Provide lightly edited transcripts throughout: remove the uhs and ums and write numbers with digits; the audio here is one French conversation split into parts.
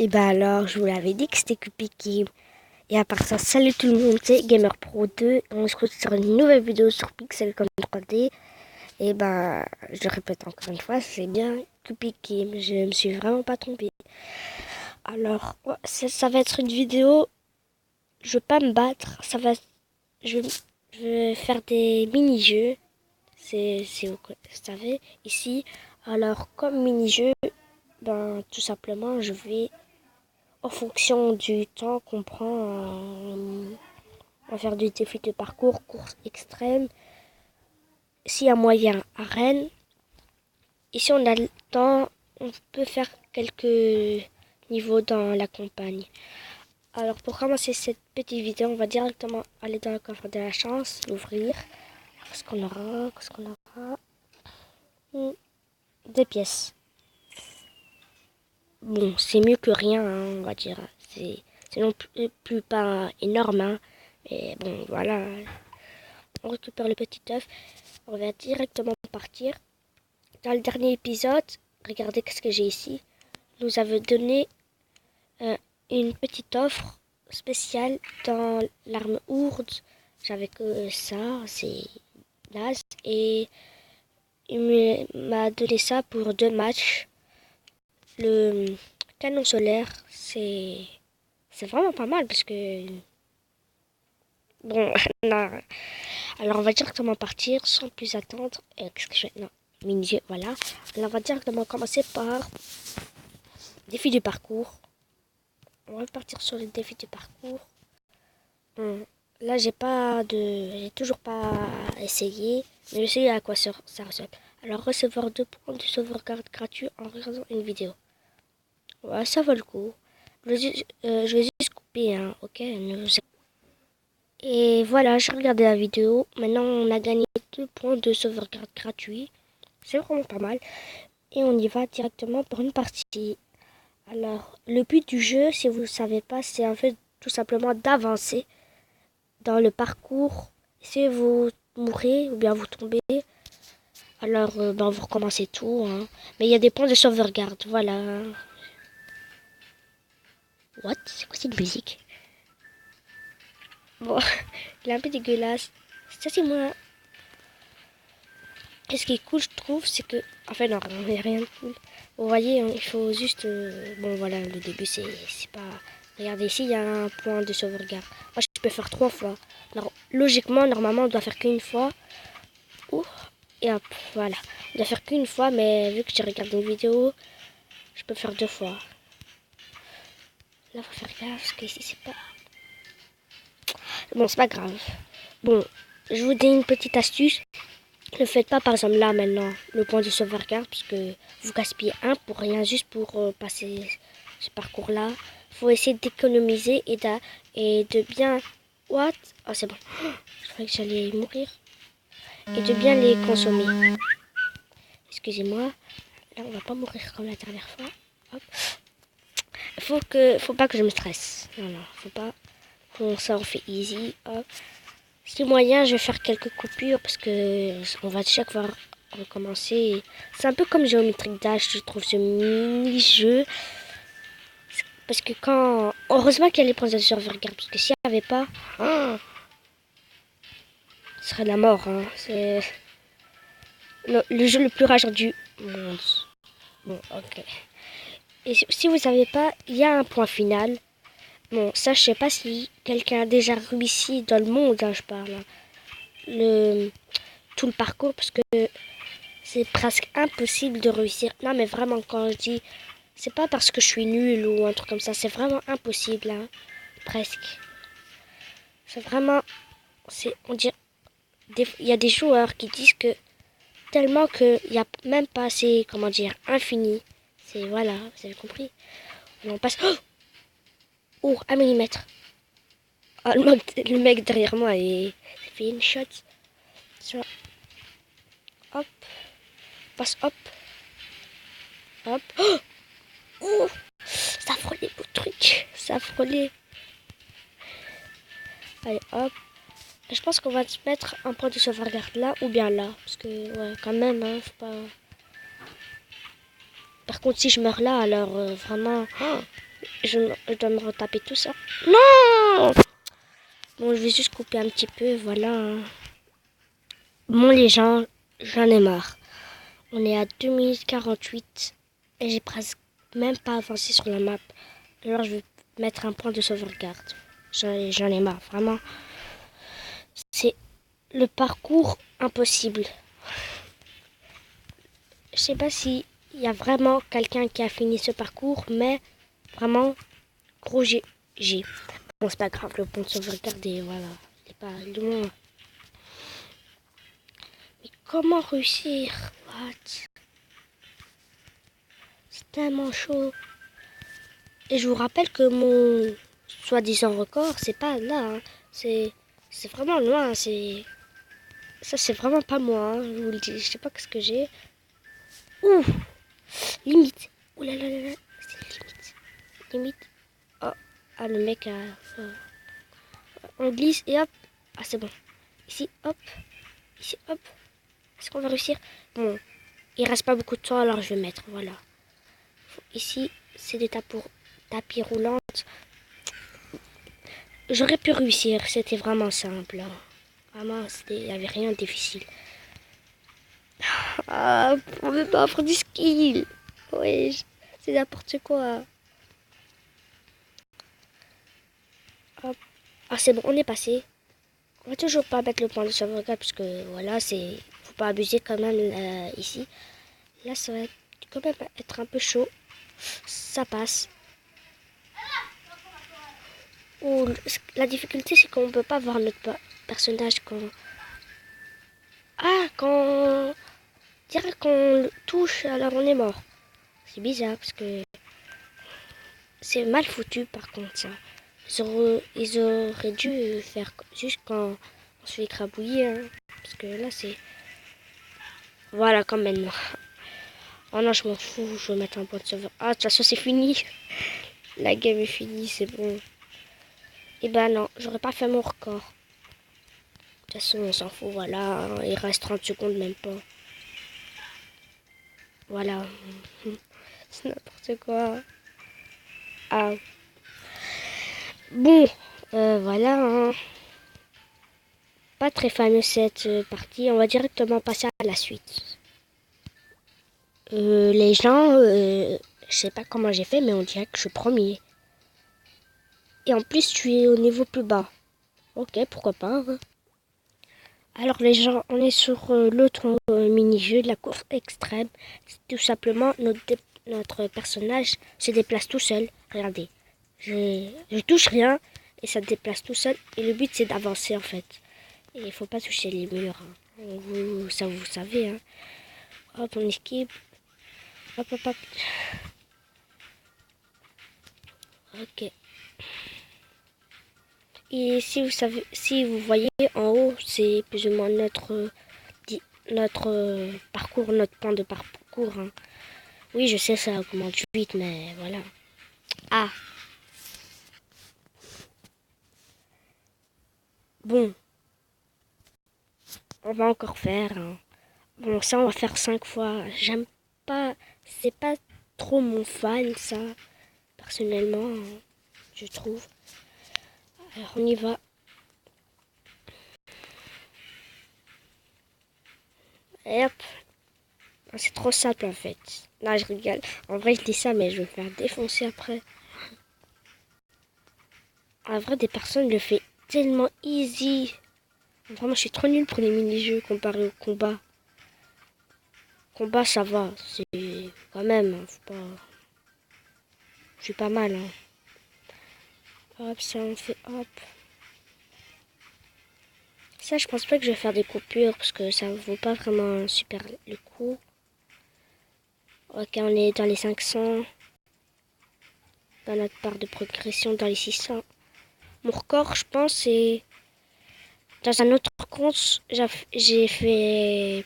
Et ben alors, je vous l'avais dit que c'était Cupiki. Et à part ça, salut tout le monde, c'est Gamer Pro 2. On se retrouve sur une nouvelle vidéo sur Pixel comme 3D. Et ben, je le répète encore une fois, c'est bien Cupiki. Je me suis vraiment pas trompée. Alors, ouais, ça va être une vidéo. Je veux pas me battre. Je vais faire des mini-jeux. Vous savez, ici. Alors, comme mini-jeu, ben, tout simplement, je vais en fonction du temps qu'on prend, on va faire du défi de parcours, course extrême. S'il y a moyen, arène. Et si on a le temps, on peut faire quelques niveaux dans la campagne. Alors pour commencer cette petite vidéo, on va directement aller dans le coffre de la chance, l'ouvrir. Qu'est-ce qu'on aura? Des pièces. Bon, c'est mieux que rien, hein, on va dire. C'est non plus pas énorme, hein. Mais bon, voilà. On récupère le petit œuf. On va directement partir. Dans le dernier épisode, regardez ce que j'ai ici. Nous avait donné une petite offre spéciale dans l'arme ourde. J'avais que ça, c'est naze. Et il m'a donné ça pour 2 matchs. Le canon solaire, c'est vraiment pas mal parce que bon, non. Alors on va directement partir sans plus attendre. Qu'est-ce que je fais? Non, mini-jeu, voilà. Alors on va directement commencer par défi du parcours. On va partir sur le défi du parcours. Là j'ai toujours pas essayé, mais je sais à quoi ça ressemble. Alors recevoir 2 points de sauvegarde gratuits en regardant une vidéo. Ouais, ça vaut le coup. Je vais juste couper, hein, ok? Et voilà, j'ai regardé la vidéo. Maintenant, on a gagné 2 points de sauvegarde gratuits. C'est vraiment pas mal. Et on y va directement pour une partie. Alors, le but du jeu, si vous ne savez pas, c'est en fait tout simplement d'avancer dans le parcours. Si vous mourrez ou bien vous tombez, alors vous recommencez tout, hein. Mais il y a des points de sauvegarde, voilà. What? C'est quoi cette musique? Bon, il est un peu dégueulasse. Ça, c'est moi. Et ce qui est cool, je trouve, c'est que... Enfin, non, il n'y a rien de cool. Vous voyez, il faut juste... bon, voilà, le début, c'est pas... Regardez, ici, il y a un point de sauvegarde. Moi, je peux faire 3 fois. Alors, logiquement, normalement, on doit faire qu'une fois. Ouh, et hop, voilà. On doit faire qu'une fois, mais vu que j'ai regardé une vidéo, je peux faire 2 fois. Là, faut faire gaffe, parce qu'ici, c'est pas... Bon, c'est pas grave. Bon, je vous donne une petite astuce. Ne faites pas par exemple là maintenant le point de sauvegarde parce que vous gaspillez un pour rien juste pour passer ce parcours là. Faut essayer d'économiser et de bien... What? Oh c'est bon. Je croyais que j'allais mourir. Et de bien les consommer. Excusez-moi. Là on va pas mourir comme la dernière fois. Hop. Faut pas que je me stresse. Non, faut pas. Ça on fait easy. Hop. Si moyen, je vais faire quelques coupures parce que on va chaque fois recommencer. C'est un peu comme Géométrique Dash, je trouve ce mini-jeu. Parce que quand... Heureusement qu'il y a les points de sauvegarde, parce que s'il n'y avait pas... ce serait la mort, hein. C'est le jeu le plus rageant du monde. Bon, ok. Et si vous savez pas, il y a un point final. Bon, ça, je sais pas si quelqu'un a déjà réussi dans le monde, hein, je parle. Tout le parcours, parce que c'est presque impossible de réussir. Non, mais vraiment, quand je dis... C'est pas parce que je suis nulle ou un truc comme ça. C'est vraiment impossible, hein. Presque. C'est vraiment... On dirait... Il y a des joueurs qui disent que... Tellement qu'il n'y a même pas assez, comment dire, infini. C'est... Voilà, vous avez compris. On passe... Oh, 1 millimètre. Oh, le mec derrière moi, il fait une shot. Sur... Hop. Passe, hop. Hop. Oh, ça frôlait le truc. Ça frôlait. Allez, hop. Je pense qu'on va se mettre un point de sauvegarde là ou bien là. Parce que, ouais, quand même, hein, faut pas... Par contre, si je meurs là, alors vraiment... Oh, Je dois me retaper tout ça. Non! Bon, je vais juste couper un petit peu, voilà. Bon, les gens, j'en ai marre. On est à 2 minutes 48 et j'ai presque même pas avancé sur la map. Alors, je vais mettre un point de sauvegarde. J'en ai marre, vraiment. C'est le parcours impossible. Je sais pas si il y a vraiment quelqu'un qui a fini ce parcours, mais vraiment, gros G. Bon, c'est pas grave, le point de sauvegarde est, voilà, il est pas loin. Mais comment réussir? What? C'est tellement chaud. Et je vous rappelle que mon soi-disant record, c'est pas là, hein. C'est vraiment loin, ça c'est vraiment pas moi, hein, je vous le dis. Je sais pas ce que j'ai. Ouh, limite. Ouh là là là là, c'est limite. Limite. Oh, ah le mec a... on glisse et hop. Ah c'est bon. Ici, hop. Ici, hop. Est-ce qu'on va réussir? Bon, il reste pas beaucoup de temps, alors je vais mettre, voilà. Ici, c'est des tapis roulantes. J'aurais pu réussir, c'était vraiment simple. Hein. Vraiment, il n'y avait rien de difficile. Ah, on veut pas avoir du skill. Oui, c'est n'importe quoi. Hop. Ah, c'est bon, on est passé. On va toujours pas mettre le point de sauvegarde parce que voilà, faut pas abuser quand même ici. Là, ça va quand même être un peu chaud. Ça passe. Ou la difficulté, c'est qu'on peut pas voir notre personnage quand... Ah, quand... Direct qu'on le touche, alors on est mort. C'est bizarre parce que c'est mal foutu par contre ça. Ils auraient dû faire juste quand on se fait écrabouiller. Hein, parce que là c'est... Voilà comme maintenant. Oh non, je m'en fous, je vais mettre un point de sauveur. Ah, de toute façon c'est fini. La game est finie, c'est bon. Et ben non, j'aurais pas fait mon record. De toute façon on s'en fout, voilà. Il reste 30 secondes même pas. Voilà. C'est n'importe quoi. Ah. Bon, voilà. Hein. Pas très fameux cette partie. On va directement passer à la suite. Les gens, je sais pas comment j'ai fait, mais on dirait que je suis premier. Et en plus, tu es au niveau plus bas. Ok, pourquoi pas. Hein. Alors les gens, on est sur l'autre mini-jeu de la course extrême. Tout simplement, notre personnage se déplace tout seul. Regardez, je touche rien et ça se déplace tout seul. Et le but c'est d'avancer en fait. Et il faut pas toucher les murs. Hein. Ça vous savez. Hein. Hop, on esquive. Hop, hop, hop. Ok. Et si vous voyez en haut, c'est plus ou moins notre parcours, notre plan de parcours. Hein. Oui, je sais, ça augmente vite, mais voilà. Ah, bon, on va encore faire. Hein. Bon, ça, on va faire 5 fois. J'aime pas, c'est pas trop mon fan, ça, personnellement, hein, je trouve. Alors, on y va. Et hop. C'est trop simple, en fait. Non, je rigole. En vrai, je dis ça, mais je vais me faire défoncer après. En vrai, des personnes le font tellement easy. Vraiment, je suis trop nulle pour les mini-jeux comparé au combat. Combat, ça va. C'est quand même. Hein, faut pas... Je suis pas mal. Hein. Hop, ça, on fait hop. Ça, je pense pas que je vais faire des coupures parce que ça vaut pas vraiment super le coup. Ok, on est dans les 500. Dans notre barre de progression, dans les 600. Mon record, je pense, c'est... Dans un autre compte, j'ai fait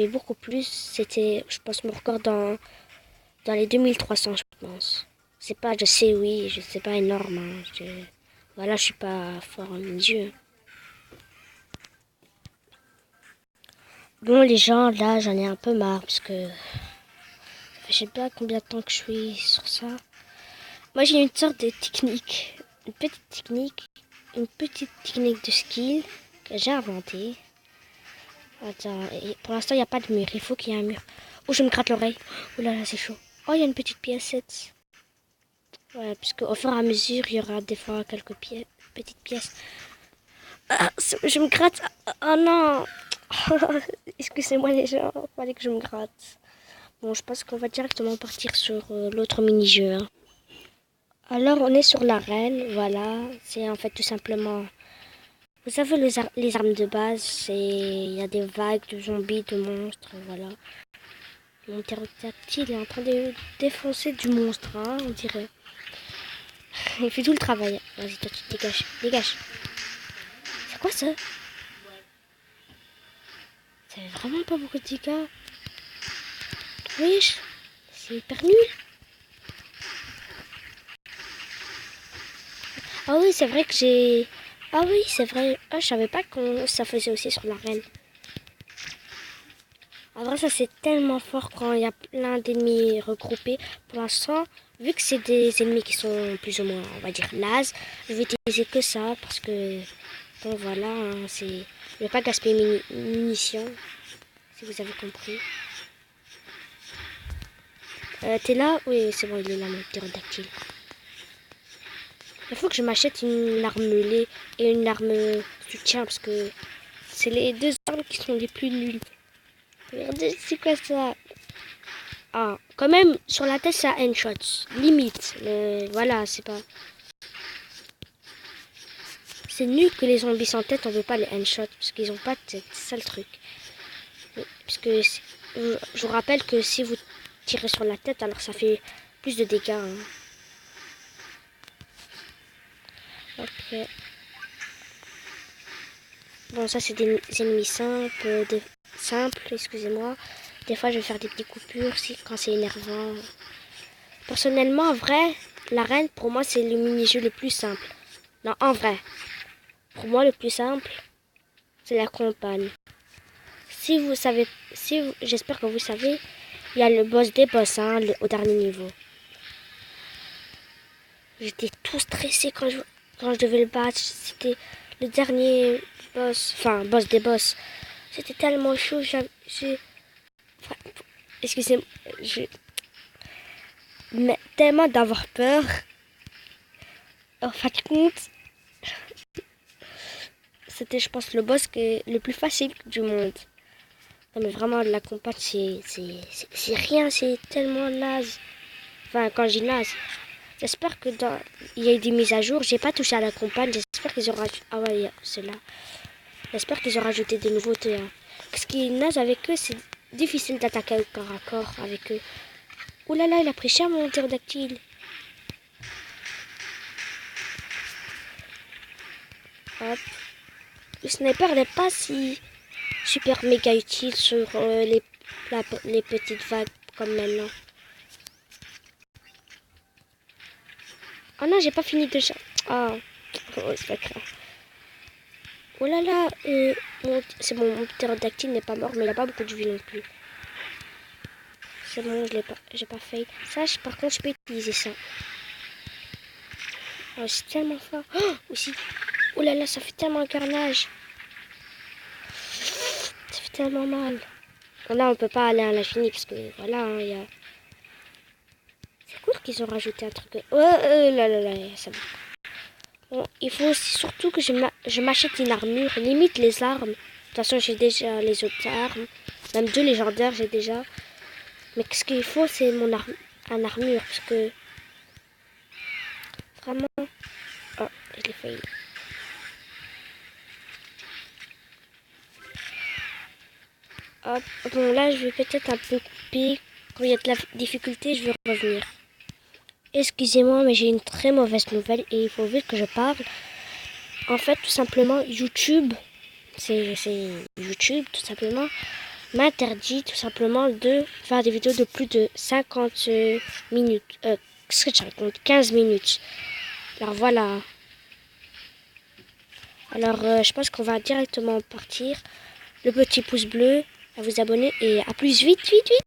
beaucoup plus. C'était, je pense, mon record dans les 2300, je pense. C'est pas, je sais, oui, je sais pas énorme. Hein. Voilà, je suis pas fort en milieu. Bon, les gens, là, j'en ai un peu marre parce que je sais pas combien de temps que je suis sur ça. Moi, j'ai une sorte de technique. Une petite technique de skill que j'ai inventée. Attends, pour l'instant, il n'y a pas de mur. Il faut qu'il y ait un mur. Oh, je me gratte l'oreille. Oh là là, c'est chaud. Oh, il y a une petite piècette. Ouais, puisque au fur et à mesure, il y aura des fois quelques petites pièces. Ah, je me gratte. Oh non. Excusez-moi les gens, fallait que je me gratte. Bon, je pense qu'on va directement partir sur l'autre mini-jeu. Hein. Alors, on est sur l'arène, voilà. C'est en fait tout simplement... Vous savez, les armes de base, il y a des vagues de zombies, de monstres, voilà. Mon ptérodactyle est en train de défoncer du monstre, hein, on dirait. Il fait tout le travail. Vas-y, toi, tu te dégages. Dégage. C'est quoi ça? Ça fait vraiment pas beaucoup de dégâts. Wesh, c'est hyper nul. Ah oui, c'est vrai que j'ai... Ah oui, c'est vrai. Ah, je savais pas que ça faisait aussi sur l'arène. En vrai, ça c'est tellement fort quand il y a plein d'ennemis regroupés. Pour l'instant, vu que c'est des ennemis qui sont plus ou moins, on va dire, nazes, je vais utiliser que ça parce que, bon voilà, hein, je vais pas gaspiller mes munitions, si vous avez compris. T'es là? Oui, c'est bon, il est là, mon ptérodactyle. Il faut que je m'achète une arme mêlée et une arme soutien parce que c'est les deux armes qui sont les plus nulles. Regardez, c'est quoi ça? Ah, quand même, sur la tête, ça a shot. Limite. Mais voilà, c'est pas... C'est nul que les zombies sans tête, on veut pas les handshot. Parce qu'ils ont pas de tête. C'est ça le truc. Parce que je vous rappelle que si vous tirez sur la tête, alors ça fait plus de dégâts. Hein. Ok. Bon, ça, c'est des ennemis simples. Simples, excusez-moi. Des fois, je vais faire des petites coupures quand c'est énervant. Personnellement, en vrai, l'arène, pour moi, c'est le mini-jeu le plus simple. Non, en vrai. Pour moi, le plus simple, c'est la campagne. Si vous savez, j'espère que vous savez, il y a le boss des boss, hein, au dernier niveau. J'étais tout stressé quand je devais le battre. C'était le dernier boss, enfin, boss des boss. C'était tellement chaud, enfin, excusez-moi, mais tellement d'avoir peur. En fin de compte, c'était, je pense, le boss le plus facile du monde. Non, mais vraiment, la compagne, c'est rien, c'est tellement naze. Enfin, quand je dis naze, j'espère que il y a eu des mises à jour. J'ai pas touché à la compagne, j'espère qu'ils auront... Ah ouais, c'est là. J'espère qu'ils ont rajouté des nouveautés. Hein. Ce qui est naze avec eux, c'est difficile d'attaquer au corps à corps avec eux. Ouh là là, il a pris cher mon ptérodactyle. Hop. Le sniper n'est pas si super méga utile sur les petites vagues comme maintenant. Oh non, j'ai pas fini de... Oh, c'est pas grave. Oh là là, c'est bon, mon ptérodactyle n'est pas mort, mais il n'a pas beaucoup de vie non plus. C'est bon, j'ai pas fait. Ça, par contre, je peux utiliser ça. Oh, c'est tellement fort. Oh, aussi. Oh là là, ça fait tellement un carnage. Ça fait tellement mal. Bon, là, on peut pas aller à l'infini parce que voilà, hein, il y a... C'est cool qu'ils ont rajouté un truc. Oh là là là, ça va. Bon, il faut aussi surtout que je m'achète une armure. Limite les armes. De toute façon, j'ai déjà les autres armes. Même 2 légendaires, j'ai déjà. Mais ce qu'il faut, c'est un armure. Parce que... Vraiment... Oh, je l'ai failli. Hop. Bon, là, je vais peut-être un peu couper. Quand il y a de la difficulté, je vais revenir. Excusez-moi, mais j'ai une très mauvaise nouvelle et il faut vite que je parle. En fait, tout simplement, YouTube, c'est YouTube, tout simplement, m'interdit tout simplement de faire des vidéos de plus de 50 minutes. Qu'est-ce que je raconte? 15 minutes. Alors voilà. Alors, je pense qu'on va directement partir. Le petit pouce bleu, à vous abonner et à plus vite, vite, vite.